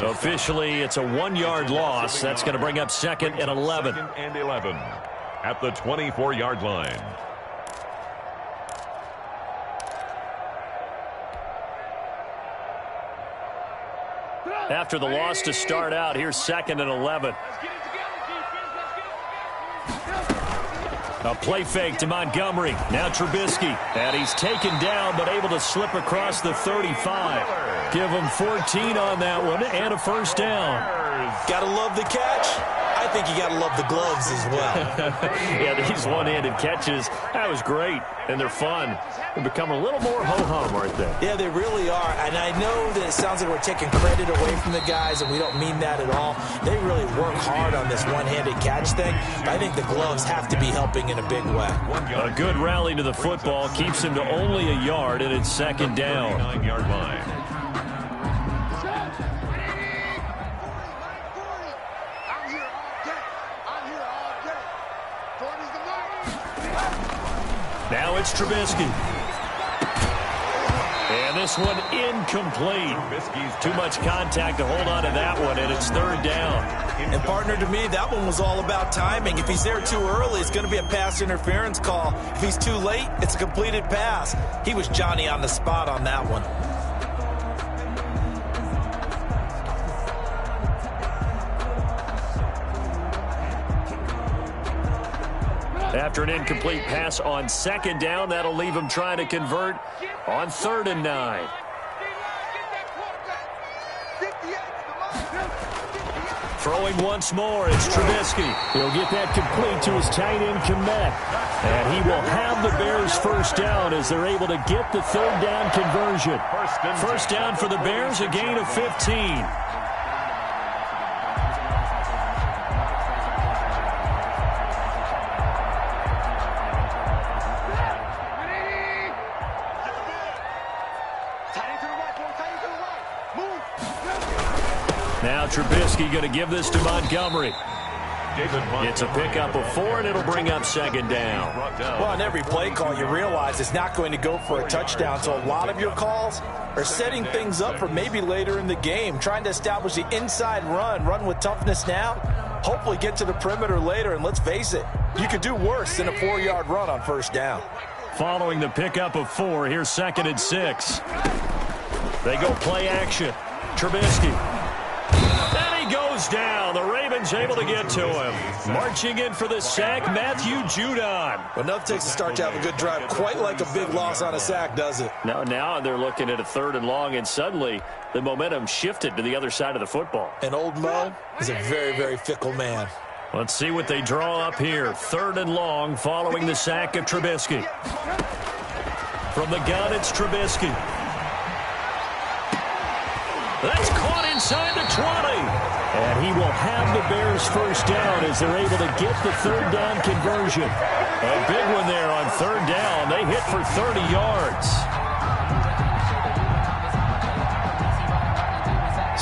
Officially, it's a 1-yard loss. That's going to bring up 2nd and 11. 2nd and 11 at the 24-yard line. After the loss to start out, here's 2nd and 11. A play fake to Montgomery. Now Trubisky. And he's taken down, but able to slip across the 35. Give him 14 on that one and a first down. Gotta love the catch. I think you gotta love the gloves as well. Yeah, these one-handed catches, that was great. And they're fun. They become a little more ho-hum, aren't they? Yeah, they really are. And I know that it sounds like we're taking credit away from the guys, and we don't mean that at all. They really work hard on this one-handed catch thing. I think the gloves have to be helping in a big way. A good rally to the football keeps him to only a yard, and it's 2nd down. 9-yard line. Now it's Trubisky. And this one incomplete. Too much contact to hold on to that one, and it's 3rd down. And, partner, to me, that one was all about timing. If he's there too early, it's going to be a pass interference call. If he's too late, it's a completed pass. He was Johnny on the spot on that one. After an incomplete pass on 2nd down, that'll leave him trying to convert on 3rd and 9. Throwing once more, it's Trubisky. He'll get that complete to his tight end Kmet. And he will have the Bears first down as they're able to get the 3rd down conversion. First down for the Bears, a gain of 15. Now Trubisky going to give this to Montgomery. It's a pickup of 4, and it'll bring up 2nd down. Well, on every play call, you realize it's not going to go for a touchdown, so a lot of your calls are setting things up for maybe later in the game, trying to establish the inside run with toughness now, hopefully get to the perimeter later, and let's face it, you could do worse than a 4-yard run on first down. Following the pickup of 4, here's 2nd and 6. They go play action. Trubisky. And he goes down. The Ravens able to get to him. Marching in for the sack, Matthew Judon. Well, enough takes a start to have a good drive. Quite like a big loss on a sack, does it? Now they're looking at a 3rd and long, and suddenly the momentum shifted to the other side of the football. And old Mo is a very, very fickle man. Let's see what they draw up here. 3rd and long following the sack of Trubisky. From the gun, it's Trubisky. That's caught inside the 20. And he will have the Bears first down as they're able to get the 3rd down conversion. A big one there on 3rd down. They hit for 30 yards.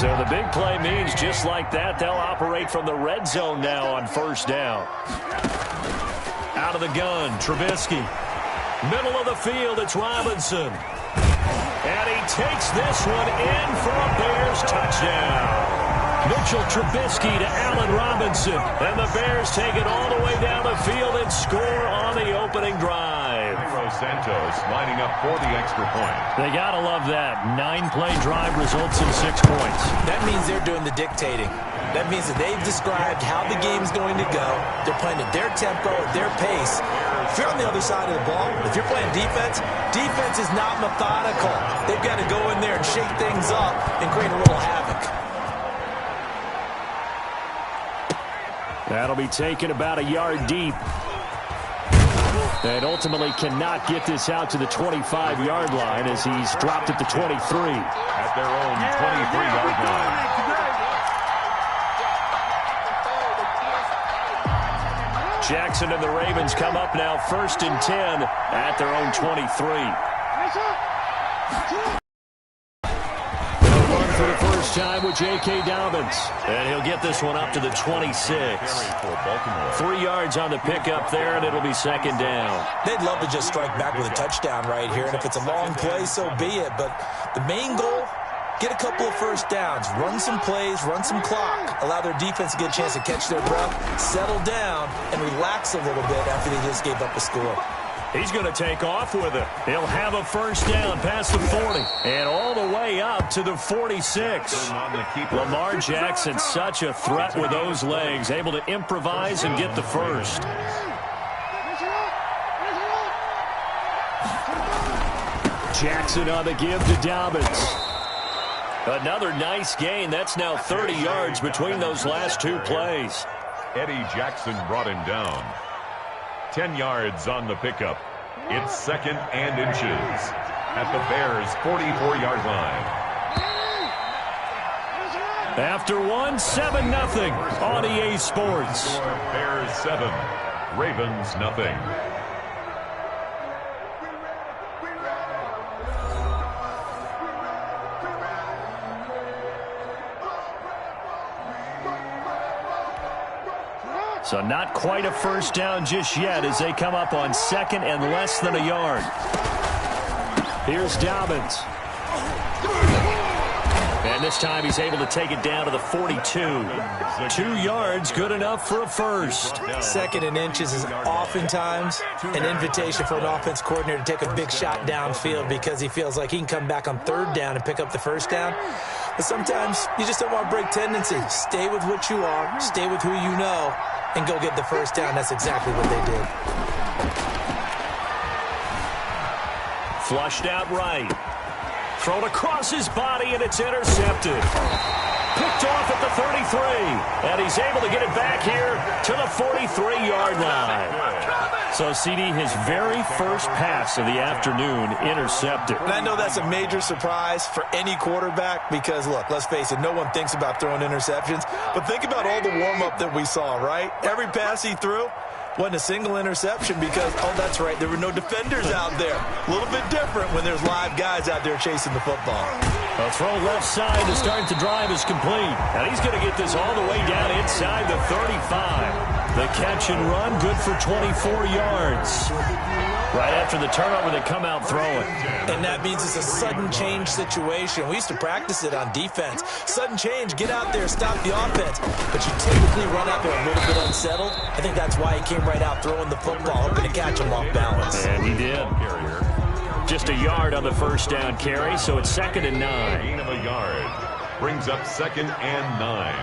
So the big play means just like that, they'll operate from the red zone now on first down. Out of the gun, Trubisky. Middle of the field, it's Robinson. And he takes this one in for a Bears touchdown. Mitchell Trubisky to Allen Robinson. And the Bears take it all the way down the field and score on the opening drive. Santos lining up for the extra point. They got to love that. 9-play drive results in 6 points. That means they're doing the dictating. That means that they've described how the game's going to go. They're playing at their tempo, at their pace. If you're on the other side of the ball, if you're playing defense, defense is not methodical. They've got to go in there and shake things up and create a little havoc. That'll be taken about a yard deep. And ultimately cannot get this out to the 25-yard line as he's dropped at the 23. At their own 23-yard line. Jackson and the Ravens come up now 1st and 10 at their own 23. For the first time with J.K. Dobbins. And he'll get this one up to the 26. 3 yards on the pickup there, and it'll be 2nd down. They'd love to just strike back with a touchdown right here, and if it's a long play, so be it. But the main goal get a couple of first downs, run some plays, run some clock, allow their defense to get a chance to catch their breath, settle down, and relax a little bit after they just gave up a score. He's going to take off with it. He'll have a first down past the 40 and all the way up to the 46. Lamar Jackson, such a threat with those legs, able to improvise and get the first. Jackson on the give to Dobbins. Another nice gain. That's now 30 yards between those last two plays. Eddie Jackson brought him down. 10 yards on the pickup. It's 2nd and inches at the Bears' 44-yard line. After one, 7-0 on EA Sports. Bears 7, Ravens nothing. So not quite a first down just yet as they come up on 2nd and less than a yard. Here's Dobbins. And this time he's able to take it down to the 42. 2 yards, good enough for a first. 2nd and inches is oftentimes an invitation for an offense coordinator to take a big shot downfield because he feels like he can come back on 3rd down and pick up the first down. But sometimes you just don't want to break tendency. Stay with what you are, stay with who you know, and go get the first down. That's exactly what they did. Flushed out right. Thrown across his body, and it's intercepted. Picked off at the 33. And he's able to get it back here to the 43-yard line. So, CD, his very first pass of the afternoon intercepted. And I know that's a major surprise for any quarterback because, look, let's face it, no one thinks about throwing interceptions. But think about all the warm-up that we saw, right? Every pass he threw wasn't a single interception because, oh, that's right, there were no defenders out there. A little bit different when there's live guys out there chasing the football. A throw left side to start the drive is complete. And he's going to get this all the way down inside the 35. The catch and run, good for 24 yards. Right after the turnover, they come out throwing. And that means it's a sudden change situation. We used to practice it on defense. Sudden change, get out there, stop the offense. But you typically run out there a little bit unsettled. I think that's why he came right out throwing the football, hoping to catch him off balance. And he did. Just a yard on the first down carry, so it's 2nd and 9. Gain of a yard. Brings up 2nd and 9.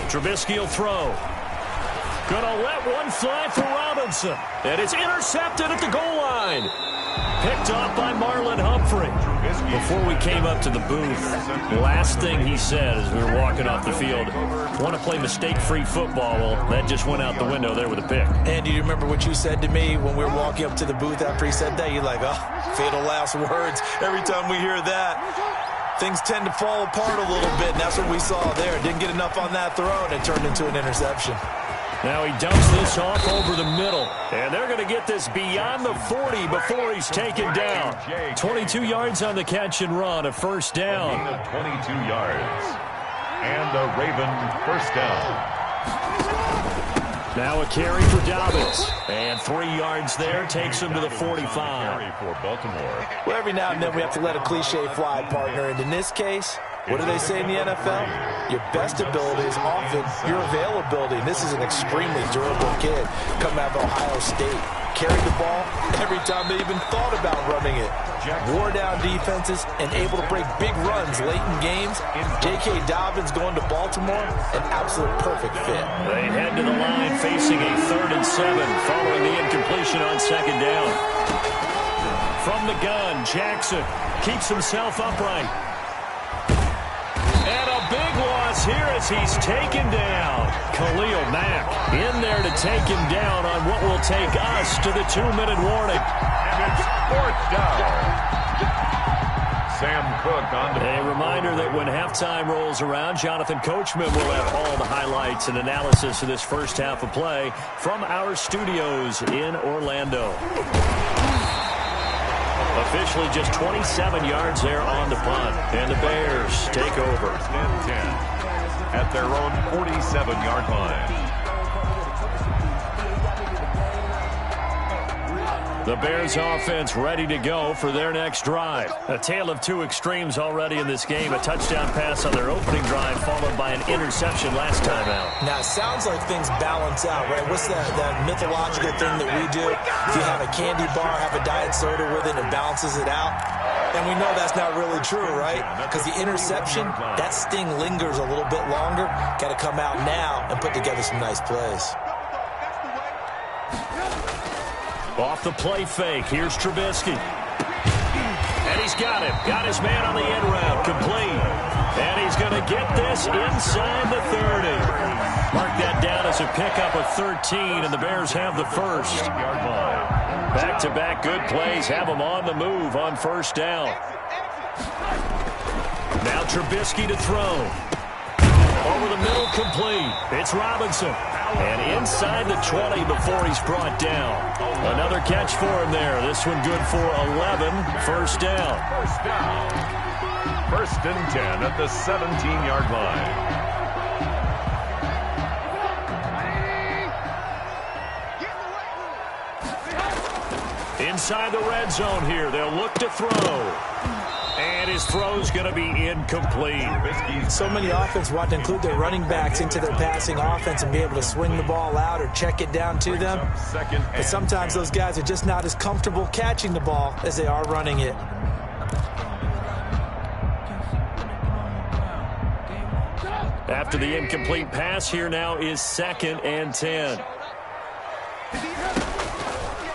Trubisky will throw. Gonna let one fly for Robinson. And it's intercepted at the goal line. Picked off by Marlon Humphrey. Before we came up to the booth, the last thing he said as we were walking off the field, want to play mistake-free football. Well, that just went out the window there with a pick. And do you remember what you said to me when we were walking up to the booth after he said that? You're like, oh, fatal last words. Every time we hear that, things tend to fall apart a little bit, and that's what we saw there. Didn't get enough on that throw, and it turned into an interception. Now he dumps this off over the middle. And they're going to get this beyond the 40 before he's taken down. 22 yards on the catch and run, a first down. 22 yards. And a Raven first down. Now a carry for Dobbins. And 3 yards there takes him to the 45. Carry for Baltimore. Well, every now and then we have to let a cliche fly, partner. And in this case, what do they say in the NFL? Your best ability is often your availability. And this is an extremely durable kid coming out of Ohio State. Carried the ball every time they even thought about running it. Wore down defenses and able to break big runs late in games. J.K. Dobbins going to Baltimore, an absolute perfect fit. They head to the line facing a 3rd and 7 following the incompletion on 2nd down. From the gun, Jackson keeps himself upright. And a big loss here as he's taken down. Khalil Mack in there to take him down on what will take us to the 2-minute warning. And it's 4th down. Sam Cook on the... A reminder that when halftime rolls around, Jonathan Coachman will have all the highlights and analysis of this first half of play from our studios in Orlando. Officially just 27 yards there on the punt. And the Bears take over. 10 at their own 47-yard line. The Bears offense ready to go for their next drive. A tale of two extremes already in this game. A touchdown pass on their opening drive followed by an interception last time out. Now, it sounds like things balance out, right? What's that mythological thing that we do? If you have a candy bar, have a diet soda with it, it balances it out. And we know that's not really true, right? Because the interception, that sting lingers a little bit longer. Got to come out now and put together some nice plays. Off the play fake, here's Trubisky. And he's got him. Got his man on the end route, complete. And he's going to get this inside the 30. Mark that down as a pickup of 13, and the Bears have the first. Back-to-back good plays have them on the move on first down. Now Trubisky to throw. Over the middle, complete. It's Robinson. And inside the 20 before he's brought down. Another catch for him there. This one good for 11. First down. First and 10 at the 17-yard line. Inside the red zone here. They'll look to throw. And his throw's going to be incomplete. So many offenses want to include their running backs into their passing offense and be able to swing the ball out or check it down to them. But sometimes those guys are just not as comfortable catching the ball as they are running it. After the incomplete pass, here now is 2nd and 10.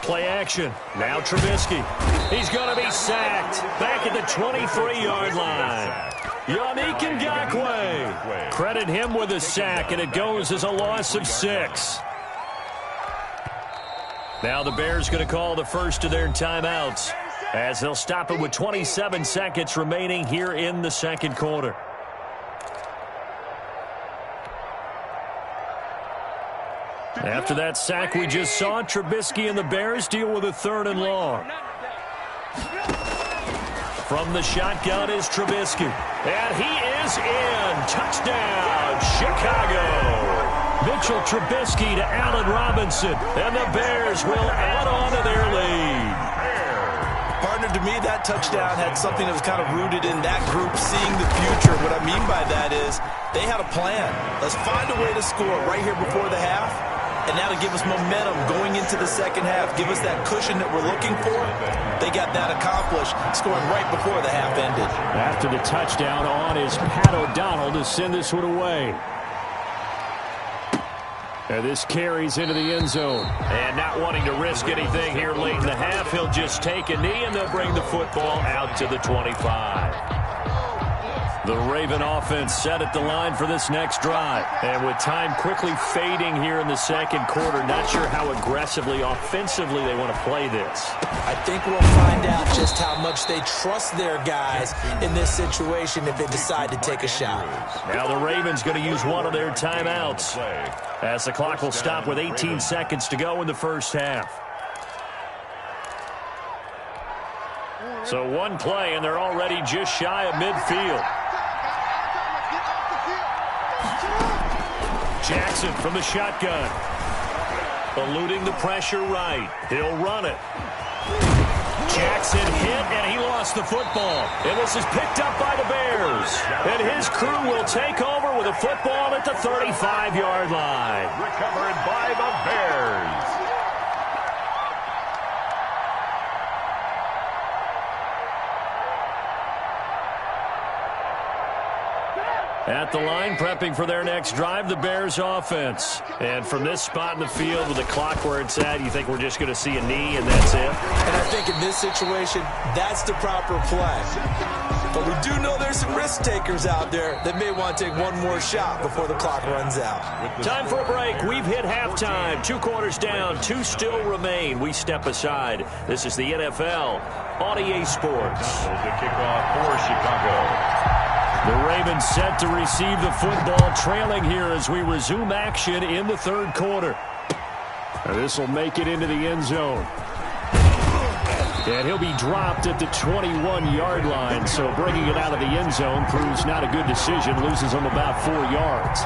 Play action. Now Trubisky. He's going to be sacked. Back at the 23-yard line. Yannick Ngakoue. Credit him with a sack, and it goes as a loss of 6. Now the Bears going to call the first of their timeouts as they'll stop it with 27 seconds remaining here in the second quarter. After that sack we just saw, Trubisky and the Bears deal with a 3rd and long. From the shotgun is Trubisky. And he is in. Touchdown, Chicago. Mitchell Trubisky to Allen Robinson. And the Bears will add on to their lead. Partner, to me, that touchdown had something that was kind of rooted in that group seeing the future. What I mean by that is they had a plan. Let's find a way to score right here before the half. And now to give us momentum going into the second half, give us that cushion that we're looking for. They got that accomplished, scoring right before the half ended. After the touchdown on is Pat O'Donnell to send this one away. And this carries into the end zone. And not wanting to risk anything here late in the half, he'll just take a knee and they'll bring the football out to the 25. The Raven offense set at the line for this next drive. And with time quickly fading here in the second quarter, not sure how aggressively, offensively they want to play this. I think we'll find out just how much they trust their guys in this situation if they decide to take a shot. Now the Ravens going to use one of their timeouts as the clock will stop with 18 seconds to go in the first half. So one play and they're already just shy of midfield. Jackson from the shotgun. Eluding the pressure right. He'll run it. Jackson hit, and he lost the football. And this is picked up by the Bears. And his crew will take over with a football at the 35-yard line. Recovered by the Bears. At the line, prepping for their next drive, the Bears offense. And from this spot in the field with the clock where it's at, you think we're just going to see a knee and that's it? And I think in this situation, that's the proper play. But we do know there's some risk takers out there that may want to take one more shot before the clock runs out. Time for a break. We've hit halftime. 2 quarters down, 2 still remain. We step aside. This is the NFL on EA Sports. The kickoff for Chicago. The Ravens set to receive the football, trailing here as we resume action in the third quarter. And this will make it into the end zone. And he'll be dropped at the 21-yard line, so bringing it out of the end zone proves not a good decision, loses him about 4 yards.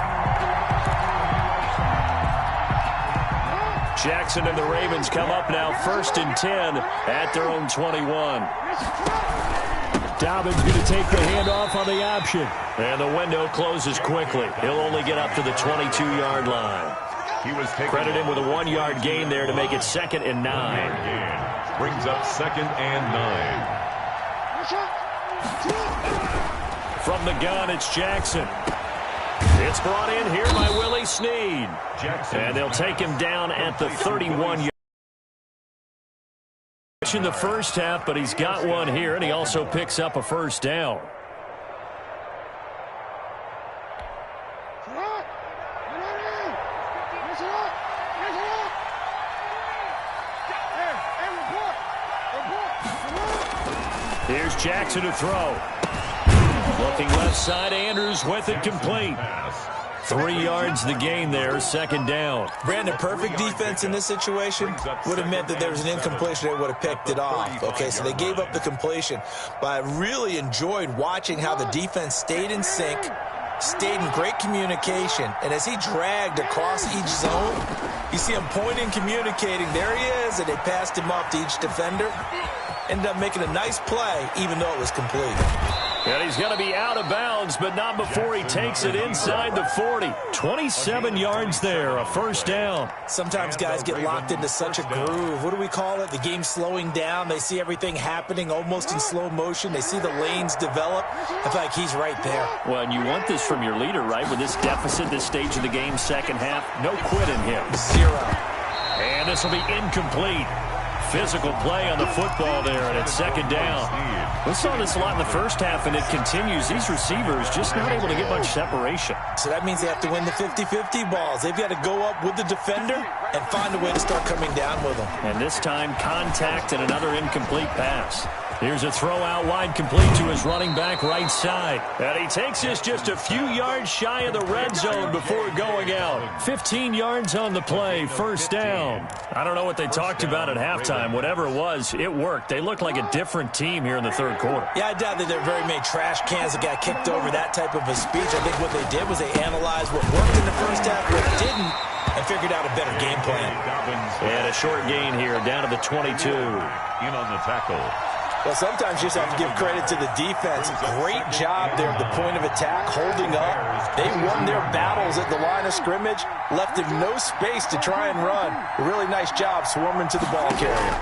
Jackson and the Ravens come up now 1st and 10 at their own 21. Dobbins going to take the handoff on the option. And the window closes quickly. He'll only get up to the 22-yard line. He was Credit him with a 1-yard gain there to make it 2nd and 9. Brings up 2nd and 9. From the gun, it's Jackson. It's brought in here by Willie Snead. Jackson. And they'll take him down at the 31-yard. In the first half, but he's got one here, and he also picks up a first down. Here's Jackson to throw. Looking left side, Andrews with it complete. 3 yards the gain there, 2nd down. Brandon, perfect defense in this situation would have meant that there was an incompletion. They would have picked it off. Okay, so they gave up the completion. But I really enjoyed watching how the defense stayed in sync, stayed in great communication. And as he dragged across each zone, you see him pointing, communicating. There he is, and they passed him off to each defender. Ended up making a nice play, even though it was complete. And he's going to be out of bounds, but not before he takes it inside the 40. 27 yards there, a first down. Sometimes guys get locked into such a groove. What do we call it? The game's slowing down. They see everything happening almost in slow motion. They see the lanes develop. I feel like he's right there. Well, and you want this from your leader, right? With this deficit, this stage of the game, second half, no quit in him. 0. And this will be incomplete. Physical play on the football there, and it's 2nd down. We saw this a lot in the first half, and it continues. These receivers just not able to get much separation. So that means they have to win the 50-50 balls. They've got to go up with the defender and find a way to start coming down with them. And this time, contact and another incomplete pass. Here's a throw out wide, complete to his running back right side. And he takes this just a few yards shy of the red zone before going out. 15 yards on the play, first down. I don't know what they talked about at halftime. Whatever it was, it worked. They look like a different team here in the third quarter. Yeah, I doubt that there are very many trash cans that got kicked over that type of a speech. I think what they did was they analyzed what worked in the first half, what didn't, and figured out a better game plan. And a short gain here, down to the 22. In on the tackle. Well, sometimes you just have to give credit to the defense. Great job there at the point of attack, holding up. They won their battles at the line of scrimmage, left him no space to try and run. A really nice job swarming to the ball carrier.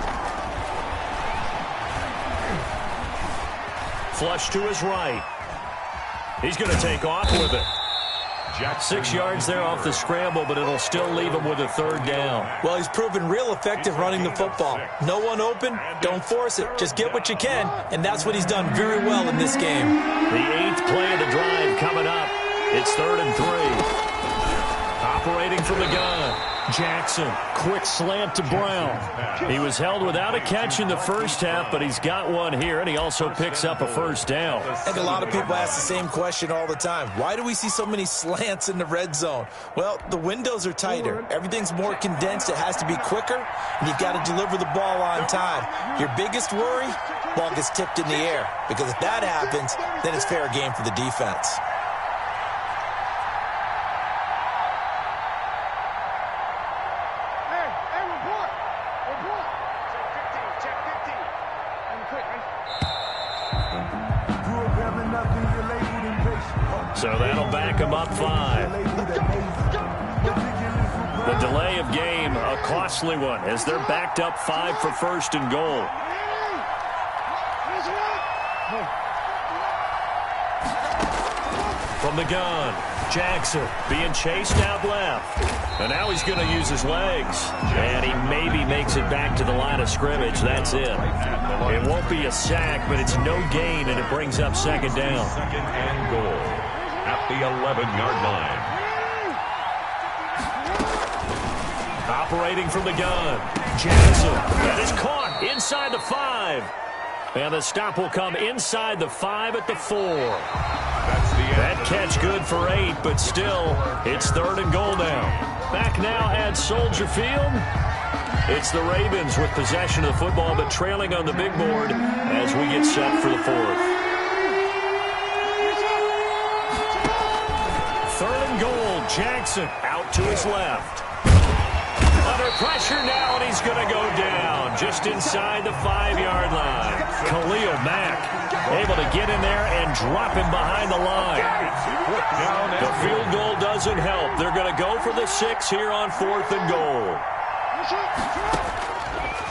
Flush to his right. He's going to take off with it. 6 yards there off the scramble, but it'll still leave him with a 3rd down. Well, he's proven real effective running the football. No one open, don't force it. Just get what you can, and that's what he's done very well in this game. The 8th play of the drive coming up. It's 3rd and 3. Operating from the gun. Jackson, quick slant to Brown. He was held without a catch in the first half, but he's got one here, and he also picks up a first down. I think a lot of people ask the same question all the time. Why do we see so many slants in the red zone? Well, the windows are tighter. Everything's more condensed. It has to be quicker, and you've got to deliver the ball on time. Your biggest worry, ball gets tipped in the air, because if that happens, then it's fair game for the defense. So that'll back him up 5. The delay of game, a costly one, as they're backed up 5 for 1st and goal. From the gun, Jackson being chased out left. And now he's going to use his legs. And he maybe makes it back to the line of scrimmage. That's it. It won't be a sack, but it's no gain, and it brings up 2nd down. 2nd and goal at the 11-yard line. Operating from the gun, Jackson. That is caught inside the 5. And the stop will come inside the 5 at the 4. That catch good for 8, but still, it's 3rd and goal now. Back now at Soldier Field. It's the Ravens with possession of the football, but trailing on the big board as we get set for the 4th. 3rd and goal, Jackson out to his left. Under pressure now, and he's going to go down just inside the 5-yard line. Khalil Mack able to get in there and drop him behind the line. The field goal doesn't help. They're going to go for the 6 here on 4th and goal.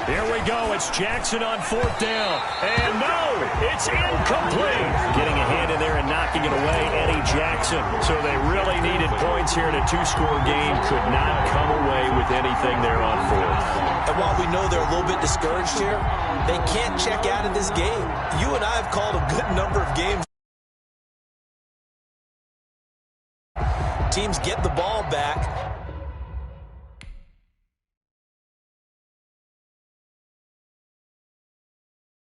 Here we go. It's Jackson on 4th down. And no, it's incomplete. Getting a hand in there and knocking it away, Eddie Jackson. So they really needed points here in a 2-score game. Could not come away with anything there on 4th. And while we know they're a little bit discouraged here, they can't check out of this game. You and I have called a good number of games. Teams get the ball back,